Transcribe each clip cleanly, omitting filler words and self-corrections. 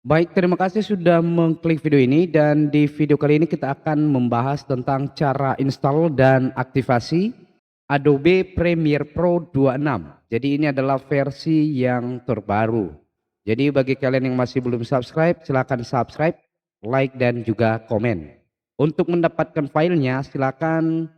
Baik, terima kasih sudah mengklik video ini dan di video kali ini kita akan membahas tentang cara install dan aktivasi Adobe Premiere Pro 26. Jadi ini adalah versi yang terbaru. Jadi bagi kalian yang masih belum subscribe, silakan subscribe, like dan juga komen. Untuk mendapatkan filenya silakan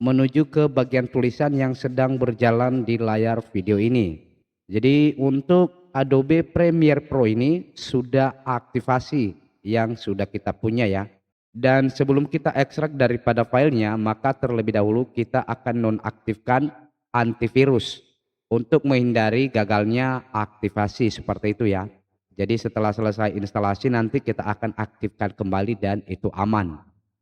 menuju ke bagian tulisan yang sedang berjalan di layar video ini. Jadi untuk Adobe Premiere Pro ini sudah aktivasi yang sudah kita punya ya. Dan sebelum kita ekstrak daripada filenya, maka terlebih dahulu kita akan nonaktifkan antivirus untuk menghindari gagalnya aktivasi seperti itu ya. Jadi setelah selesai instalasi nanti kita akan aktifkan kembali dan itu aman.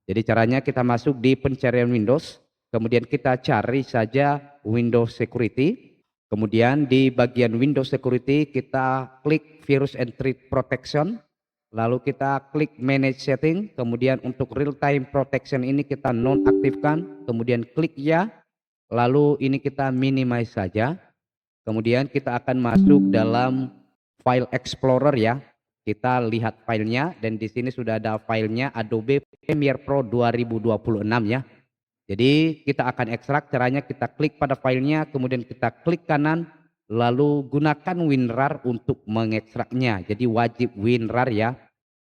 Jadi caranya kita masuk di pencarian Windows, kemudian kita cari saja Windows Security. Kemudian di bagian Windows Security kita klik Virus and Threat Protection. Lalu kita klik Manage Setting. Kemudian untuk Real Time Protection ini kita nonaktifkan. Kemudian klik ya. Lalu ini kita minimize saja. Kemudian kita akan masuk dalam File Explorer ya. Kita lihat filenya dan di sini sudah ada filenya Adobe Premiere Pro 2026 ya. Jadi kita akan ekstrak, caranya kita klik pada filenya, kemudian kita klik kanan, lalu gunakan WinRAR untuk mengekstraknya. Jadi wajib WinRAR ya.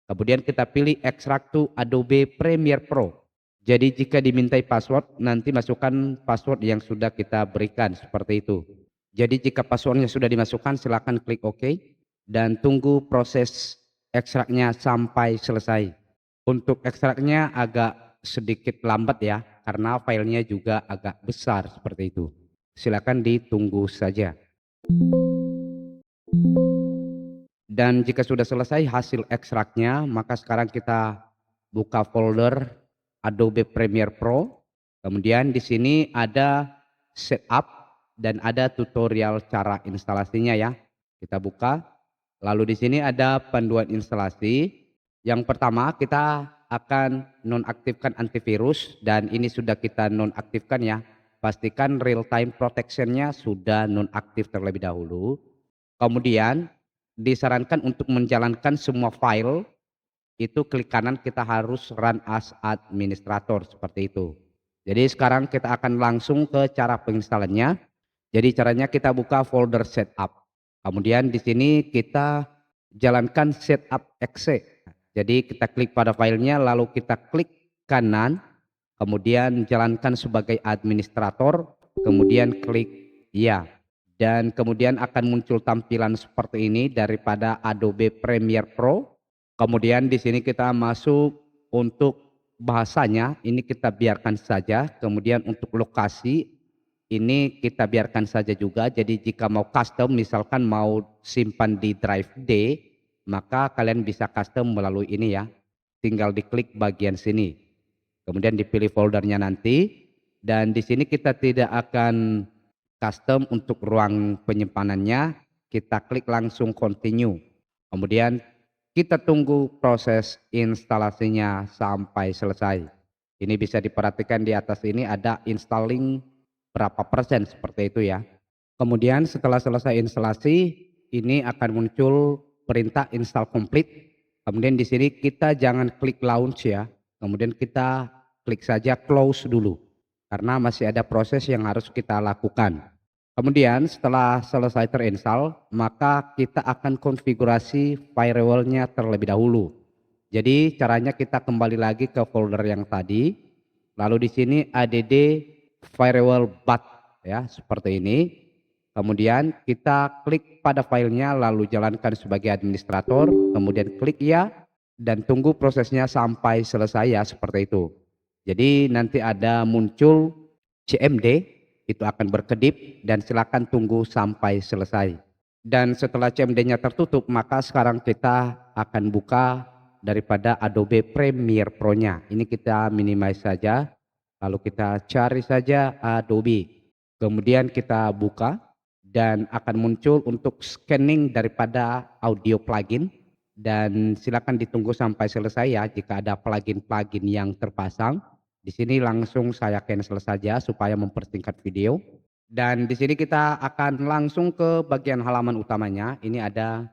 Kemudian kita pilih extract to Adobe Premiere Pro. Jadi jika dimintai password, nanti masukkan password yang sudah kita berikan seperti itu. Jadi jika passwordnya sudah dimasukkan, silakan klik OK dan tunggu proses ekstraknya sampai selesai. Untuk ekstraknya agak sedikit lambat ya, karena filenya juga agak besar seperti itu. Silakan ditunggu saja. Dan jika sudah selesai hasil ekstraknya, maka sekarang kita buka folder Adobe Premiere Pro. Kemudian di sini ada setup dan ada tutorial cara instalasinya ya. Kita buka. Lalu di sini ada panduan instalasi. Yang pertama kita akan nonaktifkan antivirus dan ini sudah kita nonaktifkan ya. Pastikan real time protectionnya sudah nonaktif terlebih dahulu. Kemudian disarankan untuk menjalankan semua file itu klik kanan kita harus run as administrator seperti itu. Jadi sekarang kita akan langsung ke cara penginstalannya. Jadi caranya kita buka folder setup. Kemudian di sini kita jalankan setup exe. Jadi kita klik pada filenya lalu kita klik kanan, kemudian jalankan sebagai administrator, kemudian klik ya. Dan kemudian akan muncul tampilan seperti ini daripada Adobe Premiere Pro. Kemudian di sini kita masuk untuk bahasanya, ini kita biarkan saja. Kemudian untuk lokasi, ini kita biarkan saja juga. Jadi jika mau custom, misalkan mau simpan di drive D, maka kalian bisa custom melalui ini ya. Tinggal diklik bagian sini. Kemudian dipilih foldernya nanti. Dan di sini kita tidak akan custom untuk ruang penyimpanannya, kita klik langsung continue. Kemudian kita tunggu proses instalasinya sampai selesai. Ini bisa diperhatikan di atas ini ada installing berapa persen seperti itu ya. Kemudian setelah selesai instalasi, ini akan muncul perintah install complete. Kemudian di sini kita jangan klik launch ya. Kemudian kita klik saja close dulu. Karena masih ada proses yang harus kita lakukan. Kemudian setelah selesai terinstall, maka kita akan konfigurasi firewall-nya terlebih dahulu. Jadi caranya kita kembali lagi ke folder yang tadi. Lalu di sini add firewall bat ya seperti ini. Kemudian kita klik pada filenya lalu jalankan sebagai administrator, kemudian klik ya dan tunggu prosesnya sampai selesai ya seperti itu. Jadi nanti ada muncul CMD itu akan berkedip dan silakan tunggu sampai selesai. Dan setelah CMD-nya tertutup maka sekarang kita akan buka daripada Adobe Premiere Pro-nya. Ini kita minimize saja, lalu kita cari saja Adobe. Kemudian kita buka dan akan muncul untuk scanning daripada audio plugin dan silakan ditunggu sampai selesai ya jika ada plugin-plugin yang terpasang. Di sini langsung saya cancel saja supaya mempersingkat video. Dan di sini kita akan langsung ke bagian halaman utamanya. Ini ada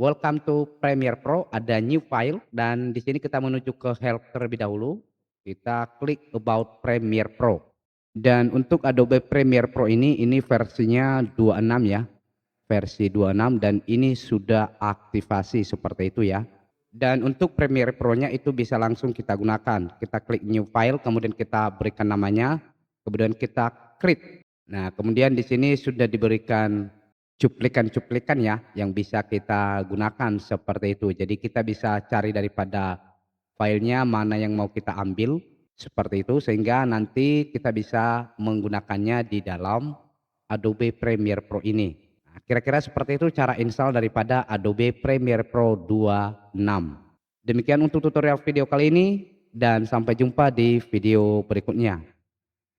Welcome to Premiere Pro, ada new file dan di sini kita menuju ke help terlebih dahulu. Kita klik about Premiere Pro. Dan untuk Adobe Premiere Pro ini versinya 26 ya. Versi 26 dan ini sudah aktivasi seperti itu ya. Dan untuk Premiere Pro-nya itu bisa langsung kita gunakan. Kita klik new file, kemudian kita berikan namanya, kemudian kita create. Nah, kemudian di sini sudah diberikan cuplikan-cuplikan ya yang bisa kita gunakan seperti itu. Jadi kita bisa cari daripada filenya mana yang mau kita ambil seperti itu sehingga nanti kita bisa menggunakannya di dalam Adobe Premiere Pro ini. Nah, kira-kira seperti itu cara install daripada Adobe Premiere Pro 26. Demikian untuk tutorial video kali ini dan sampai jumpa di video berikutnya.